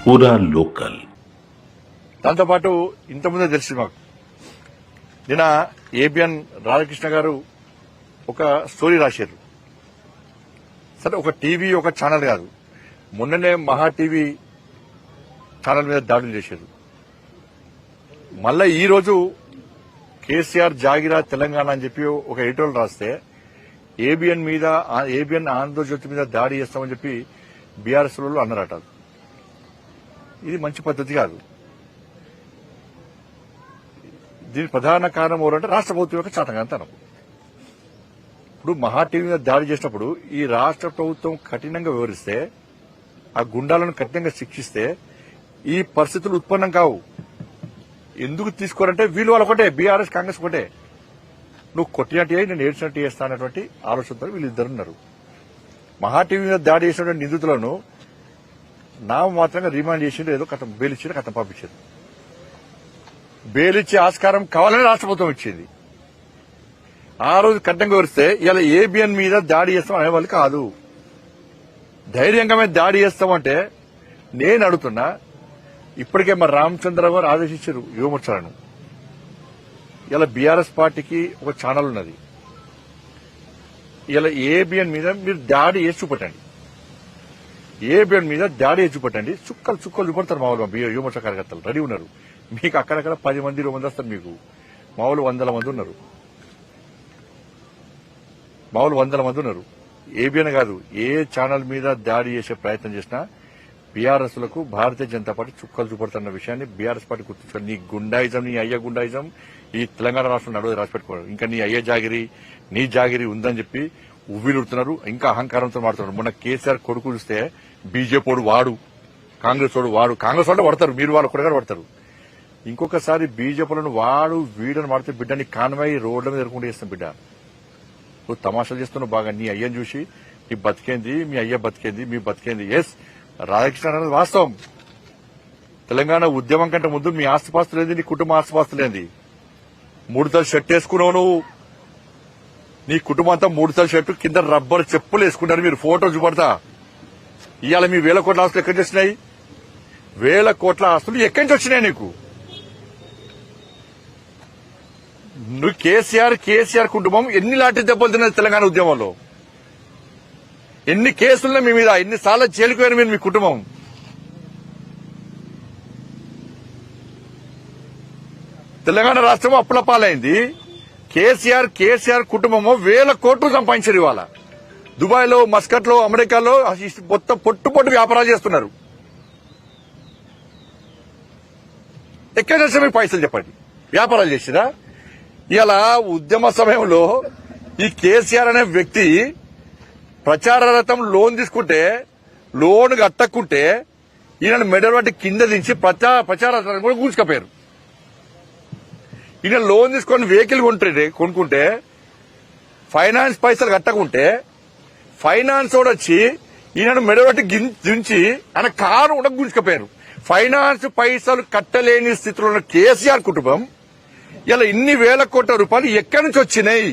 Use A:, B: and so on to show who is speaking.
A: పూరా లోకల్.
B: దాంతోపాటు ఇంతకుముందే తెలిసి మాకు నిన్న ఏబిఎన్ రాధాకృష్ణ గారు ఒక స్టోరీ రాశారు. సరే, ఒక టీవీ ఒక ఛానల్ కాదు, మొన్ననే మహా టీవీ ఛానల్ మీద దాడులు చేశారు. మళ్ళా ఈ రోజు కేసీఆర్ జాగిరా తెలంగాణ అని చెప్పి ఒక ఎడిటోరియల్ రాస్తే ఏబిఎన్ ఆంధ్రజ్యోతి మీద దాడి చేస్తామని చెప్పి బీఆర్ఎస్ వాళ్ళు అన్నారట. ఇది మంచి పద్ధతి కాదు. దీని ప్రధాన కారణం ఎవరంటే రాష్ట్ర ప్రభుత్వం యొక్క చాతకాంతనం. ఇప్పుడు మహా టీవీ మీద దాడి చేసినప్పుడు ఈ రాష్ట్ర ప్రభుత్వం కఠినంగా వివరిస్తే, ఆ గుండాలను కఠినంగా శిక్షిస్తే ఈ పరిస్థితులు ఉత్పన్నం కావు. ఎందుకు తీసుకోరంటే వీళ్ళు వాళ్ళు ఒకటే, బీఆర్ఎస్ కాంగ్రెస్ ఒకటే. నువ్వు కొట్టినట్టు అయ్యి నేను ఏడ్చినట్టు చేస్తా అనేటువంటి ఆలోచనతో వీళ్ళిద్దరున్నారు. మహా టీవీ మీద దాడి చేసినటువంటి నిందితులను నామమాత్రంగా రిమాండ్ చేసిండు, ఏదో కథం బెయిల్ ఇచ్చిండు, కథం పంపించారు. బెయిల్ ఇచ్చే ఆస్కారం కావాలని రాష్ట్ర ప్రభుత్వం ఇచ్చింది. ఆ రోజు కఠినంగా వివరిస్తే ఇలా ఏబిఎన్ మీద దాడి చేస్తాం అనేవాళ్ళు కాదు. ధైర్యంగా మేము దాడి చేస్తామంటే నేను అడుగుతున్నా, ఇప్పటికే మరి రామచంద్రరావు గారు ఆదేశించారు యువమోర్చాలను. ఇలా బీఆర్ఎస్ పార్టీకి ఒక ఛానల్ ఉన్నది, ఇలా ఏబిఎన్ మీద మీరు దాడి చేసి చూపట్టండి, ఏబిఎన్ మీద దాడి చేసి చూపట్టండి. చుక్కలు చూపడతారు మా వాళ్ళు. యువమోర్చా కార్యకర్తలు రెడీ ఉన్నారు. మీకు అక్కడక్కడ 10 మంది 20 మంది వస్తారు. మీకు మా వాళ్ళు 100 మంది ఉన్నారు. ఏబిఎన్ కాదు, ఏ ఛానల్ మీద దాడి చేసే ప్రయత్నం చేసినా బీఆర్ఎస్ లకు భారతీయ జనతా పార్టీ చుక్కలు చూపడుతున్న విషయాన్ని బీఆర్ఎస్ పార్టీ గుర్తించారు. నీ గుండాయిజం, నీ అయ్య గుండాయిజం ఈ తెలంగాణ రాష్ట్రం నడువు రాసిపెట్టుకోవడం, ఇంకా నీ అయ్య జాగిరి, నీ జాగిరి ఉందని చెప్పి ఉవ్విలుడుతున్నారు. ఇంకా అహంకారంతో మాడుతున్నారు. మొన్న కేసీఆర్ కొడుకు చూస్తే బీజేపీ వాడు, కాంగ్రెస్ వాడు, కాంగ్రెస్ వాళ్ళు పడతారు, మీరు వాళ్ళు కూడా పడతారు. ఇంకొకసారి బీజేపీలను వాడు వీడని వాడితే బిడ్డని కాన్వాయి రోడ్ల మీద ఎదుర్కొంటూ చేస్తాం. బిడ్డ నువ్వు తమాషాలు చేస్తున్నావు బాగా. నీ అయ్యని చూసి నీ బతికేంది, మీ అయ్య బతికేంది, మీ బతికేంది. ఎస్, రాధాకృష్ణ అనేది వాస్తవం. తెలంగాణ ఉద్యమం కంటే ముందు మీ ఆస్తిపాస్తులేంది, నీ కుటుంబ ఆస్తిపాస్తులేంది. 3 తల షర్ట్ వేసుకున్నావు నువ్వు, నీ కుటుంబం అంతా 3 తల షర్టు కింద రబ్బర్ చెప్పులు వేసుకుంటారు. మీరు ఫోటో చూపడతా. ఇవాళ మీ 1000 కోట్ల ఆస్తులు ఎక్కడి నుంచి వచ్చినాయి? 1000 కోట్ల ఆస్తులు ఎక్కడి నుంచి వచ్చినాయి నీకు? నువ్వు కేసీఆర్ కుటుంబం ఎన్ని లాంటి దెబ్బలు తిన్నది తెలంగాణ ఉద్యమంలో? ఎన్ని కేసులున్నా మీ మీద, ఎన్నిసార్లు జైలుకు పోయిన మీరు, మీ కుటుంబం. తెలంగాణ రాష్ట్రం అప్పుల పాలైంది. కేసీఆర్ కుటుంబము 1000 కోట్లు సంపాదించారు. ఇవాళ దుబాయ్ లో, మస్కట్ లో, అమెరికాలో మొత్తం పొట్టు వ్యాపారాలు చేస్తున్నారు. ఎక్కడ చేస్తే మీకు పైసలు చెప్పండి? వ్యాపారాలు చేసిరా? ఇలా ఉద్యమ సమయంలో ఈ కేసీఆర్ అనే వ్యక్తి ప్రచారార్థం లోన్ తీసుకుంటే, లోన్ కట్టకుంటే ఈయన మెడల్ వంటి కింద దించి ప్రచారార్థం కూడా కూర్చుకపోయారు. ఈయన లోన్ తీసుకొని వెహికల్ కొనుక్కుంటే, ఫైనాన్స్ పైసలు కట్టకుంటే ఫైనాన్స్ కూడా వచ్చి ఈయన మెడల్ వంటి దించి ఆయన కారు కూడా గుంజుకపోయారు. ఫైనాన్స్ పైసలు కట్టలేని స్థితిలో ఉన్న కేసీఆర్ కుటుంబం ఇలా ఇన్ని 1000 కోట్ల రూపాయలు ఎక్కడి నుంచి వచ్చినాయి?